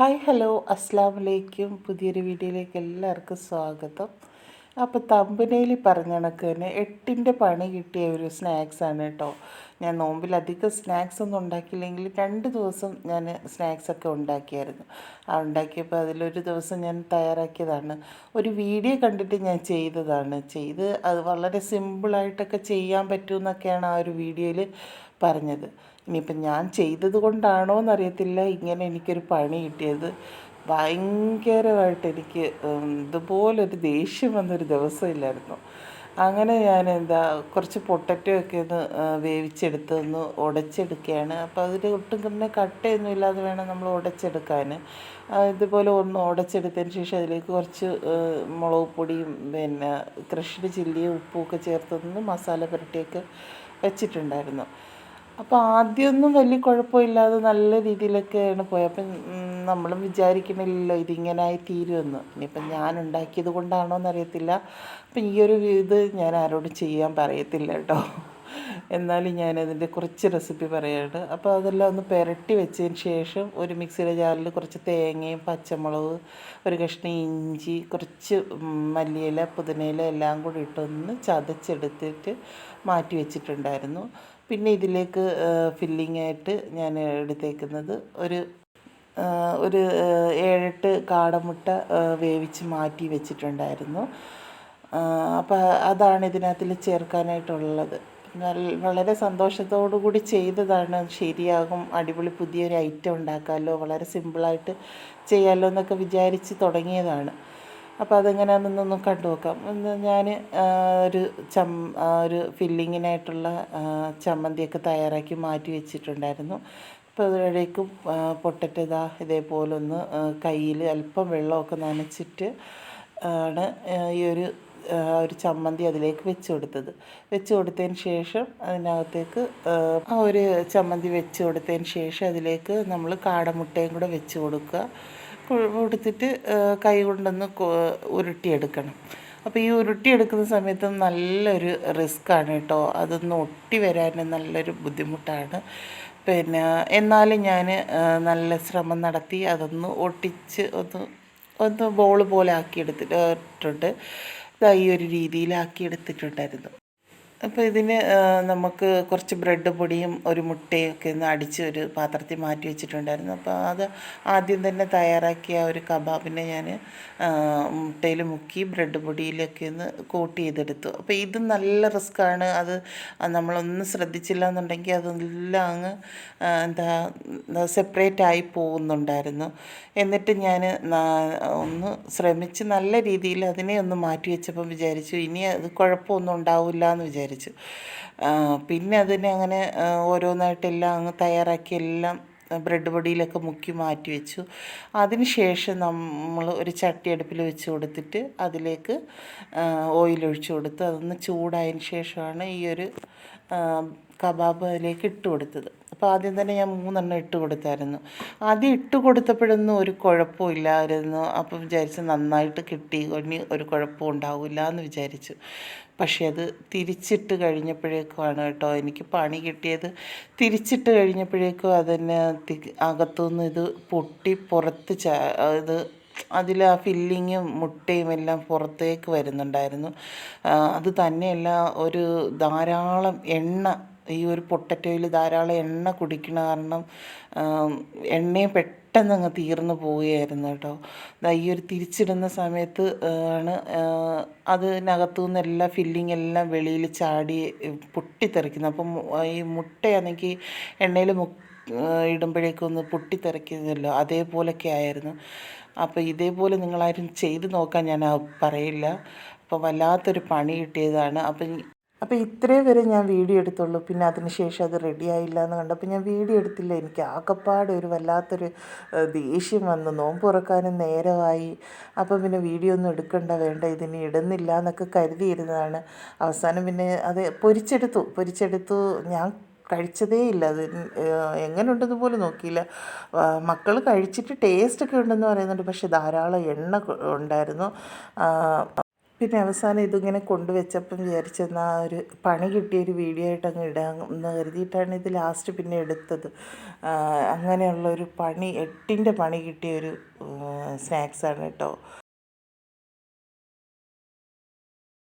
Hi hello അസ്സാം വലൈക്കും. പുതിയൊരു വീഡിയോയിലേക്ക് എല്ലാവർക്കും സ്വാഗതം. അപ്പോൾ തമ്പനയിൽ പറഞ്ഞ കണക്ക് തന്നെ 8ൻ്റെ പണി കിട്ടിയ ഒരു സ്നാക്സാണ് കേട്ടോ. ഞാൻ നോമ്പിൽ അധികം സ്നാക്സ് ഒന്നും ഉണ്ടാക്കിയില്ലെങ്കിൽ 2 ദിവസം ഞാൻ സ്നാക്സൊക്കെ ഉണ്ടാക്കിയായിരുന്നു. ഉണ്ടാക്കിയപ്പോൾ അതിലൊരു ദിവസം ഞാൻ തയ്യാറാക്കിയതാണ്. ഒരു വീഡിയോ കണ്ടിട്ട് ഞാൻ ചെയ്ത് അത് വളരെ സിമ്പിളായിട്ടൊക്കെ ചെയ്യാൻ പറ്റുമെന്നൊക്കെയാണ് ആ ഒരു വീഡിയോയിൽ പറഞ്ഞത്. ഇനിയിപ്പം ഞാൻ ചെയ്തത് കൊണ്ടാണോ എന്നറിയത്തില്ല ഇങ്ങനെ എനിക്കൊരു പണി കിട്ടിയത്. ഭയങ്കരമായിട്ട് എനിക്ക് ഇതുപോലൊരു ദേഷ്യം വന്നൊരു ദിവസമില്ലായിരുന്നു. അങ്ങനെ ഞാൻ കുറച്ച് പൊട്ടറ്റോ ഒക്കെ ഒന്ന് വേവിച്ചെടുത്ത് ഒന്ന് ഉടച്ചെടുക്കുകയാണ്. അപ്പോൾ അതിൽ ഒട്ടും തന്നെ കട്ടയൊന്നും ഇല്ലാതെ വേണം നമ്മൾ ഉടച്ചെടുക്കാൻ. ഇതുപോലെ ഒന്ന് ഉടച്ചെടുത്തതിന് ശേഷം അതിലേക്ക് കുറച്ച് മുളക് പൊടിയും പിന്നെ ക്രഷ്ഡ് ചില്ലിയും ഉപ്പും ഒക്കെ ചേർത്തൊന്ന് മസാല പുരട്ടിയൊക്കെ വെച്ചിട്ടുണ്ടായിരുന്നു. അപ്പോൾ ആദ്യമൊന്നും വലിയ കുഴപ്പമില്ലാതെ നല്ല രീതിയിലൊക്കെയാണ് പോയത്. അപ്പം നമ്മളും വിചാരിക്കണില്ലല്ലോ ഇതിങ്ങനായി തീരുമെന്ന്. ഇനിയിപ്പം ഞാൻ ഉണ്ടാക്കിയത് കൊണ്ടാണോ എന്നറിയത്തില്ല. അപ്പം ഈ ഒരു ഇത് ഞാൻ ആരോടും ചെയ്യാൻ പറയത്തില്ല കേട്ടോ. എന്നാലും ഞാനതിൻ്റെ കുറച്ച് റെസിപ്പി പറയുകയാണ്. അപ്പോൾ അതെല്ലാം ഒന്ന് പുരട്ടി വെച്ചതിന് ശേഷം ഒരു മിക്സിയുടെ ജാറിൽ കുറച്ച് തേങ്ങയും പച്ചമുളക്, ഒരു കഷ്ണം ഇഞ്ചി, കുറച്ച് മല്ലിയില, പുതിനയില എല്ലാം കൂടി ഇട്ടൊന്ന് ചതച്ചെടുത്തിട്ട് മാറ്റി വെച്ചിട്ടുണ്ടായിരുന്നു. പിന്നെ ഇതിലേക്ക് ഫില്ലിങ്ങായിട്ട് ഞാൻ എടുത്തേക്കുന്നത് ഒരു 7-8 കാടമുട്ട വേവിച്ച് മാറ്റി വെച്ചിട്ടുണ്ടായിരുന്നു. അപ്പോൾ അതാണ് ഇതിനകത്തിൽ ചേർക്കാനായിട്ടുള്ളത്. വളരെ സന്തോഷത്തോടു കൂടി ചെയ്തതാണ്. ശരിയാകും, അടിപൊളി പുതിയൊരു ഐറ്റം ഉണ്ടാക്കാമല്ലോ, വളരെ സിമ്പിളായിട്ട് ചെയ്യാമല്ലോ എന്നൊക്കെ വിചാരിച്ച് തുടങ്ങിയതാണ്. അപ്പോൾ അതെങ്ങനെയാണെന്നൊന്ന് കണ്ടു നോക്കാം. ഞാൻ ഒരു ഒരു ഫില്ലിങ്ങിനായിട്ടുള്ള ചമ്മന്തിയൊക്കെ തയ്യാറാക്കി മാറ്റി വെച്ചിട്ടുണ്ടായിരുന്നു. അപ്പോൾ അതിലേക്കും പൊട്ടറ്റോ ഇതേപോലൊന്ന് കയ്യിൽ അല്പം വെള്ളമൊക്കെ നനച്ചിട്ട് ആണ് ഈ ഒരു ചമ്മന്തി അതിലേക്ക് വെച്ച് കൊടുത്തതിന് ശേഷം അതിനകത്തേക്ക് ആ ഒരു ചമ്മന്തി വെച്ച് കൊടുത്തതിന് ശേഷം അതിലേക്ക് നമ്മൾ കാടമുട്ടയും കൂടെ വെച്ച് കൊടുത്തിട്ട് കൈ കൊണ്ടൊന്ന് ഉരുട്ടിയെടുക്കണം. അപ്പോൾ ഈ ഉരുട്ടിയെടുക്കുന്ന സമയത്ത് നല്ലൊരു റിസ്ക്കാണ് കേട്ടോ. അതൊന്ന് ഒട്ടി വരാൻ നല്ലൊരു ബുദ്ധിമുട്ടാണ്. പിന്നെ എന്നാലും ഞാൻ നല്ല ശ്രമം നടത്തി അതൊന്ന് ഒട്ടിച്ച് ഒന്ന് ബോൾ പോലെ ആക്കിയെടുത്തിട്ടുണ്ട്. ഈ ഒരു രീതിയിലാക്കിയെടുത്തിട്ടുണ്ടായിരുന്നു. അപ്പോൾ ഇതിന് നമുക്ക് കുറച്ച് ബ്രെഡ് പൊടിയും ഒരു മുട്ടയൊക്കെ ഒന്ന് അടിച്ച് ഒരു പാത്രത്തിൽ മാറ്റി വെച്ചിട്ടുണ്ടായിരുന്നു. അപ്പോൾ അത് ആദ്യം തന്നെ തയ്യാറാക്കിയ ഒരു കബാബിനെ ഞാൻ മുട്ടയിൽ മുക്കി ബ്രെഡ് പൊടിയിലൊക്കെ ഒന്ന് കോട്ട് ചെയ്തെടുത്തു. അപ്പോൾ ഇത് നല്ല റിസ്ക്കാണ്. അത് നമ്മളൊന്നും ശ്രദ്ധിച്ചില്ല എന്നുണ്ടെങ്കിൽ അതെല്ലാം അങ്ങ് സെപ്പറേറ്റ് ആയി പോകുന്നുണ്ടായിരുന്നു. എന്നിട്ട് ഞാൻ ഒന്ന് ശ്രമിച്ച് നല്ല രീതിയിൽ അതിനെ ഒന്ന് മാറ്റി വെച്ചപ്പം വിചാരിച്ചു ഇനി അത് കുഴപ്പമൊന്നും ഉണ്ടാവില്ല എന്ന് വിചാരിച്ചു. പിന്നെ അതിനെ അങ്ങനെ ഓരോന്നായിട്ടെല്ലാം അങ്ങ് തയ്യാറാക്കി എല്ലാം ബ്രെഡ് പൊടിയിലൊക്കെ മുക്കി മാറ്റി വെച്ചു. അതിന് ശേഷം നമ്മൾ ഒരു ചട്ടി അടുപ്പിൽ വെച്ച് കൊടുത്തിട്ട് അതിലേക്ക് ഓയിലൊഴിച്ച് കൊടുത്ത് അതൊന്ന് ചൂടായതിന് ശേഷമാണ് ഈ ഒരു കബാബ് അതിലേക്ക് ഇട്ട് കൊടുത്തത്. അപ്പോൾ ആദ്യം തന്നെ ഞാൻ 3 ഇട്ട് കൊടുത്തായിരുന്നു. ആദ്യം ഇട്ട് കൊടുത്തപ്പോഴൊന്നും ഒരു കുഴപ്പമില്ലായിരുന്നു. അപ്പം വിചാരിച്ച് നന്നായിട്ട് കിട്ടി, ഇനി ഒരു കുഴപ്പവും ഉണ്ടാവില്ല എന്ന് വിചാരിച്ചു. പക്ഷേ അത് തിരിച്ചിട്ട് കഴിഞ്ഞപ്പോഴേക്കുമാണ് കേട്ടോ എനിക്ക് പണി കിട്ടിയത്. തിരിച്ചിട്ട് കഴിഞ്ഞപ്പോഴേക്കും അതിന് അകത്തുനിന്ന് ഇത് പൊട്ടി പുറത്ത് ഇത് അതിൽ ആ ഫില്ലിങ്ങും മുട്ടയും എല്ലാം പുറത്തേക്ക് വരുന്നുണ്ടായിരുന്നു. അത് തന്നെയല്ല ധാരാളം എണ്ണ ഈ ഒരു പൊട്ടറ്റോയിൽ ധാരാളം എണ്ണ കുടിക്കണ കാരണം എണ്ണയും പെട്ടെന്ന് അങ്ങ് തീർന്നു പോവുകയായിരുന്നു കേട്ടോ. ഈ ഒരു തിരിച്ചിടുന്ന സമയത്ത് ആണ് അതിനകത്തു നിന്ന് എല്ലാ ഫില്ലിങ് എല്ലാം വെളിയിൽ ചാടി പൊട്ടിത്തെറിക്കുന്നത്. അപ്പം ഈ മുട്ടയാണെങ്കിൽ എണ്ണയിൽ ഇടുമ്പോഴേക്കും ഒന്ന് പൊട്ടിത്തെറിക്കുന്നല്ലോ, അതേപോലൊക്കെ ആയിരുന്നു. അപ്പോൾ ഇതേപോലെ നിങ്ങളാരും ചെയ്ത് നോക്കാൻ ഞാൻ പറയില്ല. അപ്പോൾ വല്ലാത്തൊരു പണി കിട്ടിയതാണ്. അപ്പോൾ ഇത്രയും വരെ ഞാൻ വീഡിയോ എടുത്തുള്ളൂ. പിന്നെ അതിന് ശേഷം അത് റെഡിയായില്ല എന്ന് കണ്ടപ്പോൾ ഞാൻ വീഡിയോ എടുത്തില്ല. എനിക്ക് ആകപ്പാടെ ഒരു വല്ലാത്തൊരു ദേഷ്യം വന്നു. നോമ്പ് തുറക്കാനും നേരമായി. അപ്പോൾ പിന്നെ വീഡിയോ ഒന്നും വേണ്ട ഇതിന് ഇടുന്നില്ല എന്നൊക്കെ കരുതിയിരുന്നതാണ്. അവസാനം പിന്നെ അത് പൊരിച്ചെടുത്തു. ഞാൻ കഴിച്ചതേ ഇല്ല. അത് എങ്ങനെ ഉണ്ടെന്ന് പോലും നോക്കിയില്ല. മക്കൾ കഴിച്ചിട്ട് ടേസ്റ്റൊക്കെ ഉണ്ടെന്ന് പറയുന്നുണ്ട്. പക്ഷേ ധാരാളം എണ്ണ ഉണ്ടായിരുന്നു. പിന്നെ അവസാനം ഇതിങ്ങനെ കൊണ്ടുവച്ചപ്പം വിചാരിച്ചെന്നാൽ ഒരു പണി കിട്ടിയൊരു വീഡിയോ ആയിട്ട് അങ്ങ് ഇടാം എന്ന് കരുതിയിട്ടാണ് ഇത് ലാസ്റ്റ് പിന്നെ എടുത്തത്. അങ്ങനെയുള്ളൊരു പണി 8ൻ്റെ പണി കിട്ടിയൊരു സ്നാക്സാണ് കേട്ടോ.